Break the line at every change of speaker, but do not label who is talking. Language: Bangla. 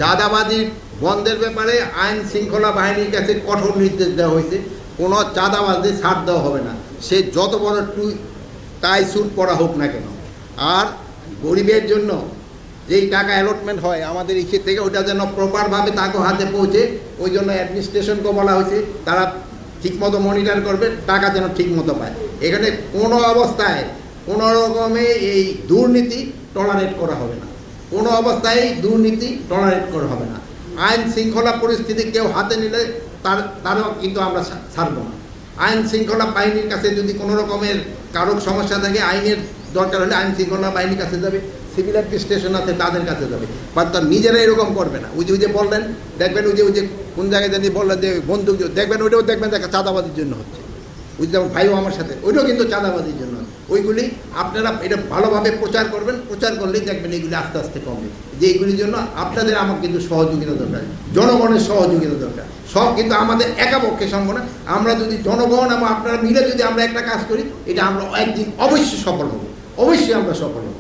চাঁদাবাজি বন্ধের ব্যাপারে আইন শৃঙ্খলা বাহিনীর কাছে কঠোর নির্দেশ দেওয়া হয়েছে। কোনো চাঁদাবাজি ছাড় দেওয়া হবে না, সে যত বড় টাই স্যুট পরা হোক না কেন। আর গরিবের জন্য যেই টাকা অ্যালটমেন্ট হয় আমাদের ইচ্ছে থেকে, ওটা যেন প্রপারভাবে তাকে হাতে পৌঁছে, ওই জন্য অ্যাডমিনিস্ট্রেশনকে বলা হয়েছে তারা ঠিকমতো মনিটর করবে, টাকা যেন ঠিকমতো পায়। এখানে কোনো অবস্থায় কোনো রকমে এই দুর্নীতি টলারেট করা হবে না, কোনো অবস্থায় দুর্নীতি টলারেট করা হবে না। আইন শৃঙ্খলা পরিস্থিতি কেউ হাতে নিলে তারও কিন্তু আমরা ছাড়বো না। আইন শৃঙ্খলা বাহিনীর কাছে যদি কোনো রকমের কারো সমস্যা থাকে, আইনের দরকার হলে আইন শৃঙ্খলা বাহিনীর কাছে যাবে, সিভিল অ্যাডমিনিস্ট্রেশন আছে তাদের কাছে যাবে। বা তার নিজেরা এরকম করবে না। ওই যে বললেন, দেখবেন ওই যে কোন জায়গায় জানি বললেন যে বন্দুক, দেখবেন ওইটাও দেখবেন দেখা চাঁদাবাজির জন্য হচ্ছে। বুঝতে যেমন ভাইও আমার সাথে, ওইটাও কিন্তু চাঁদাবাজির জন্য। ওইগুলি আপনারা এটা ভালোভাবে প্রচার করবেন, প্রচার করলেই দেখবেন এইগুলি আস্তে আস্তে কমবে। যে এইগুলির জন্য আপনাদের আমার কিন্তু সহযোগিতা দরকার, জনগণের সহযোগিতা দরকার। সব কিন্তু আমাদের একাপক্ষে সম্ভব না। আমরা যদি জনগণ এবং আপনারা মিলে যদি আমরা একটা কাজ করি, এটা আমরা একদিন অবশ্যই সফল হব, অবশ্যই আমরা সফল হব।